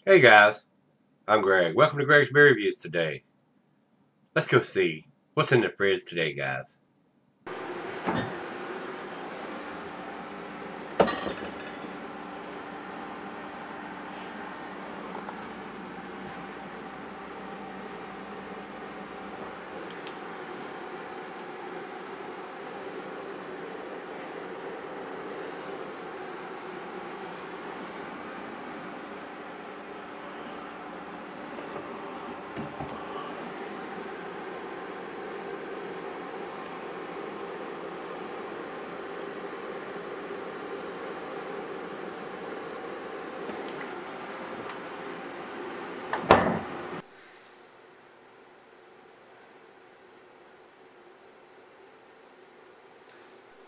Hey guys, I'm Greg. Welcome to Gregsbeerreviews today. Let's go see what's in the fridge today, guys.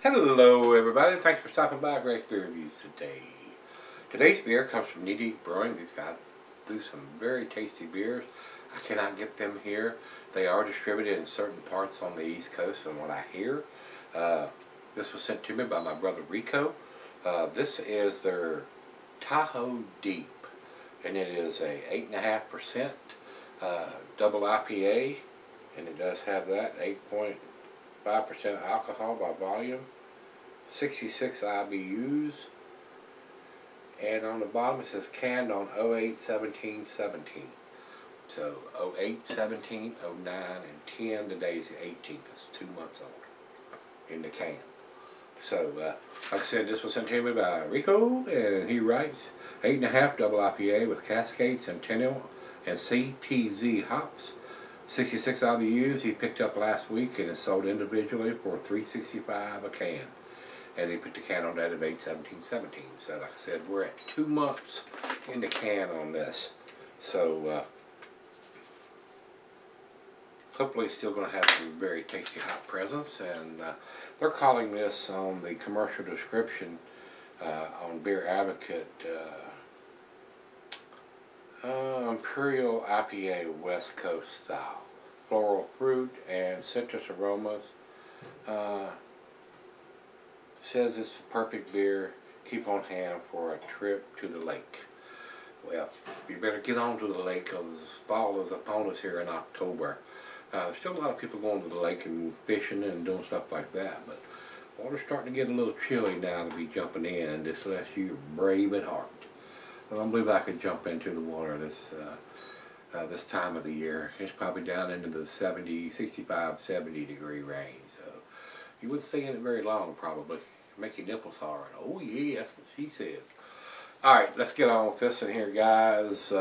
Hello everybody, thanks for stopping by Gregsbeerreviews today. Today's beer comes from Needy Brewing. These guys do some very tasty beers. I cannot get them here. They are distributed in certain parts on the East Coast from what I hear. This was sent to me by my brother Rico. This is their Tahoe Deep, and it is a 8.5% double IPA, and it does have that 8.5% alcohol by volume, 66 IBUs, and on the bottom it says canned on 08-17-17. So 08, 17, 09, and 10, today's the 18th. It's 2 months old in the can. So, like I said, this was sent to me by Rico, and he writes 8.5 double IPA with Cascade, Centennial, and CTZ hops. 66 IBUs he picked up last week and is sold individually for $3.65 a can. And he put the can on that at 8-17-17. So like I said, we're at 2 months in the can on this. So hopefully it's still going to have some very tasty hot presence. And they're calling this on the commercial description on Beer Advocate Imperial IPA West Coast style. Floral fruit and citrus aromas. Says it's the perfect beer. Keep on hand for a trip to the lake. Well, you better get on to the lake because fall is upon us here in October. Still a lot of people going to the lake and fishing and doing stuff like that, but water's starting to get a little chilly now to be jumping in, just unless you're brave at heart. I don't believe I could jump into the water this time of the year. It's probably down into the 65, 70 degree range. So you wouldn't stay in it very long probably. Make your nipples hard. Oh yeah, that's what she said. Alright, let's get on with this in here, guys.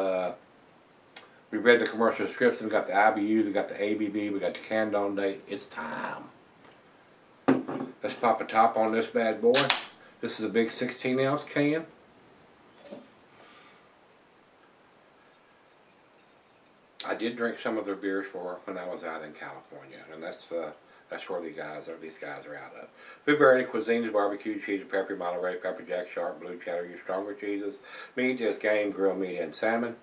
We read the commercial description. We got the IBU, we got the ABV, we got the canned on date. It's time. Let's pop a top on this bad boy. This is a big 16-ounce can. I did drink some of their beers when I was out in California, and that's where these guys are out of. Food variety cuisines: barbecue, cheese, pepper, Monterey, pepper jack, sharp, blue cheddar, your stronger cheeses. Meat is game, grilled meat, and salmon.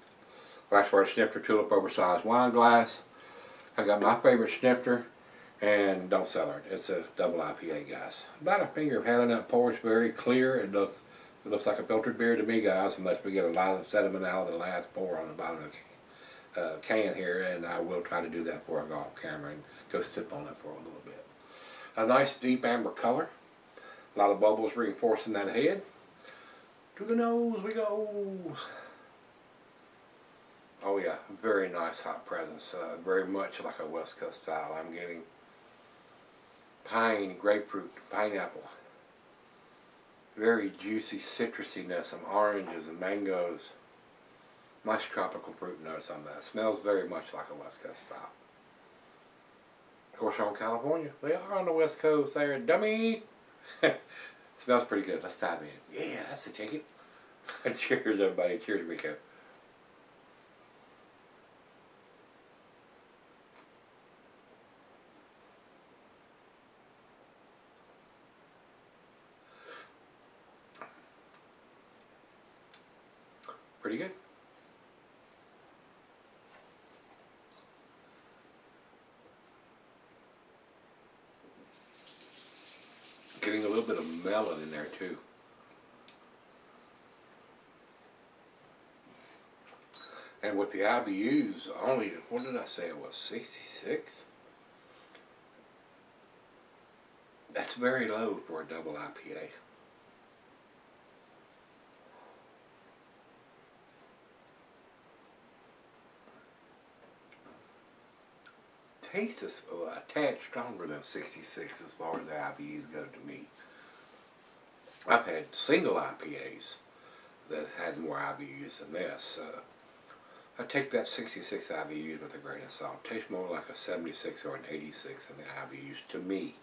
Glassware snifter, tulip, oversized wine glass. I got my favorite snifter, and don't sell it. It's a double IPA, guys. About a finger of handling that pour. It's very clear. It looks like a filtered beer to me, guys, unless we get a lot of sediment out of the last pour on the bottom of the can here, and I will try to do that before I go off camera and go sip on it for a little bit. A nice deep amber color. A lot of bubbles reinforcing that head. To the nose we go. Oh yeah, very nice hot presence. Very much like a West Coast style. I'm getting pine, grapefruit, pineapple. Very juicy citrusiness, some oranges and mangoes. Nice tropical fruit notes on that. Smells very much like a West Coast style. Of course, on California. They are on the West Coast there, dummy. Smells pretty good. Let's dive in. Yeah, that's the ticket. Cheers, everybody. Cheers, Rico. Pretty good. Getting a little bit of melon in there too. And with the IBUs, only, what did I say it was, 66? That's very low for a double IPA. Taste is a tad stronger than 66 as far as the IBUs go to me. I've had single IPAs that had more IBUs than this. I take that 66 IBUs with a grain of salt. Tastes more like a 76 or an 86 in the IBUs to me.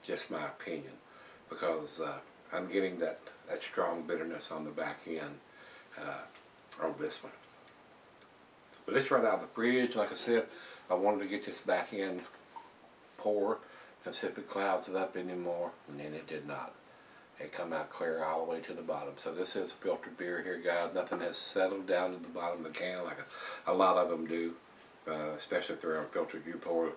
Just my opinion. Because I'm getting that strong bitterness on the back end on this one. But it's right out of the fridge. Like I said, I wanted to get this back end pour and see if it clouds it up anymore, and then it did not. It come out clear all the way to the bottom. So this is a filtered beer here, guys. Nothing has settled down to the bottom of the can like a lot of them do, especially if they're unfiltered. You pour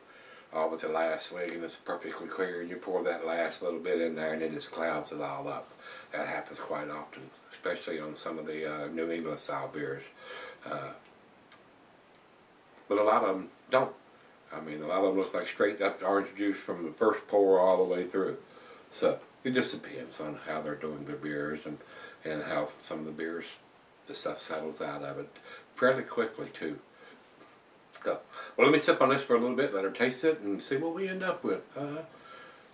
all but the last swig and it's perfectly clear, and you pour that last little bit in there and it just clouds it all up. That happens quite often, especially on some of the New England style beers. But a lot of them don't. I mean, a lot of them look like straight up orange juice from the first pour all the way through. So it just depends on how they're doing their beers and how some of the beers, the stuff settles out of it fairly quickly too. So, well, let me sip on this for a little bit, let her taste it, and see what we end up with.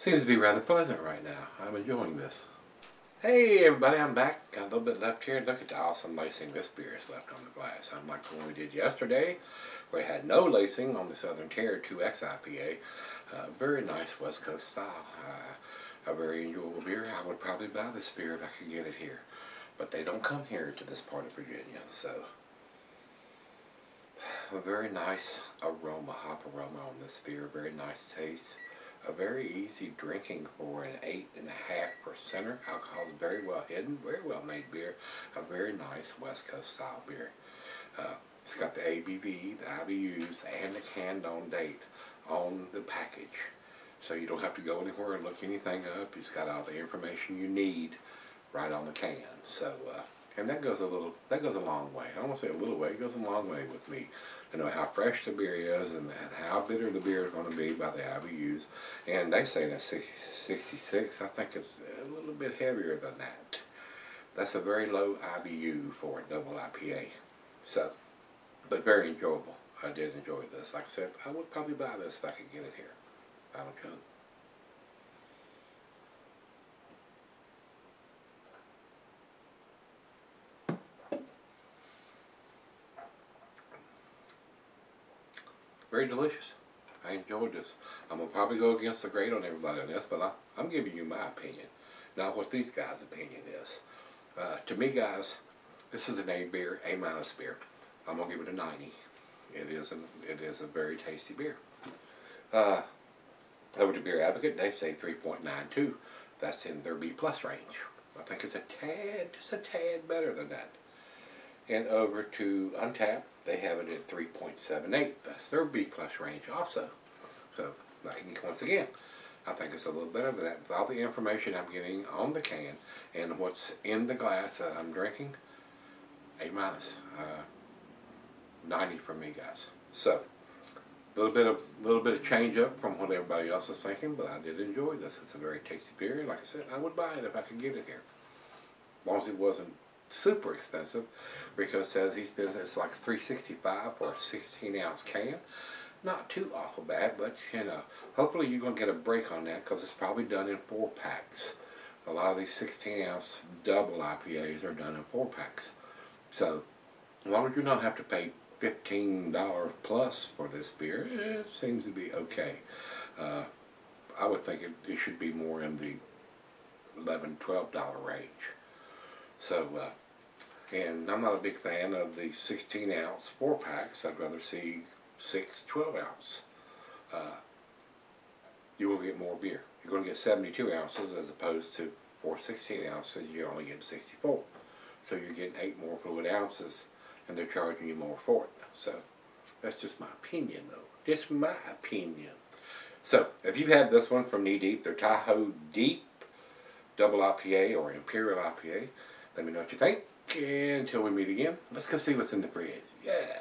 Seems to be rather pleasant right now. I'm enjoying this. Hey everybody, I'm back. Got a little bit left here. Look at the awesome lacing this beer is left on the glass. Unlike the one we did yesterday, where it had no lacing on the Southern Tier 2X IPA. Very nice West Coast style. A very enjoyable beer. I would probably buy this beer if I could get it here. But they don't come here to this part of Virginia, so. A very nice aroma, hop aroma on this beer. Very nice taste. A very easy drinking for an 8.5%er. Alcohol is very well hidden, very well made beer. A very nice West Coast style beer. It's got the ABV, the IBUs, and the canned on date on the package. So you don't have to go anywhere and look anything up. It's got all the information you need right on the can. So, and that goes a long way. I don't want to say a little way, it goes a long way with me to know how fresh the beer is and how bitter the beer is going to be by the IBUs. And they say that's 66. I think it's a little bit heavier than that. That's a very low IBU for a double IPA. So, but very enjoyable. I did enjoy this. Like I said, I would probably buy this if I could get it here. Final chug. Very delicious. I enjoyed this. I'm going to probably go against the grain on everybody on this, but I'm giving you my opinion, not what these guys' opinion is. To me, guys, this is an A beer, A- beer. I'm going to give it a 90. It is a very tasty beer. Over to Beer Advocate, they say 3.92. That's in their B+ range. I think it's just a tad better than that. And over to Untapped, they have it at 3.78. That's their B+ range also. So, once again, I think it's a little better than that. With all the information I'm getting on the can and what's in the glass that I'm drinking, A-. 90 for me, guys. So, a little bit of change up from what everybody else is thinking, but I did enjoy this. It's a very tasty beer. Like I said, I would buy it if I could get it here. As long as it wasn't super expensive. Rico says it's like $3.65 for a 16-ounce can. Not too awful bad, but you know, hopefully you're going to get a break on that because it's probably done in 4-packs. A lot of these 16-ounce double IPAs are done in 4-packs. So, as long as you don't have to pay $15 plus for this beer, it seems to be okay. I would think it should be more in the $11, $12 range. So, and I'm not a big fan of the 16-ounce 4-packs. I'd rather see 6 12-ounce. You will get more beer. You're going to get 72 ounces as opposed to 4 16 ounces. You only get 64. So you're getting 8 more fluid ounces, and they're charging you more for it. So that's just my opinion, though. Just my opinion. So if you've had this one from Knee Deep, their Tahoe Deep Double IPA or Imperial IPA, let me know what you think. And until we meet again, let's go see what's in the fridge. Yeah.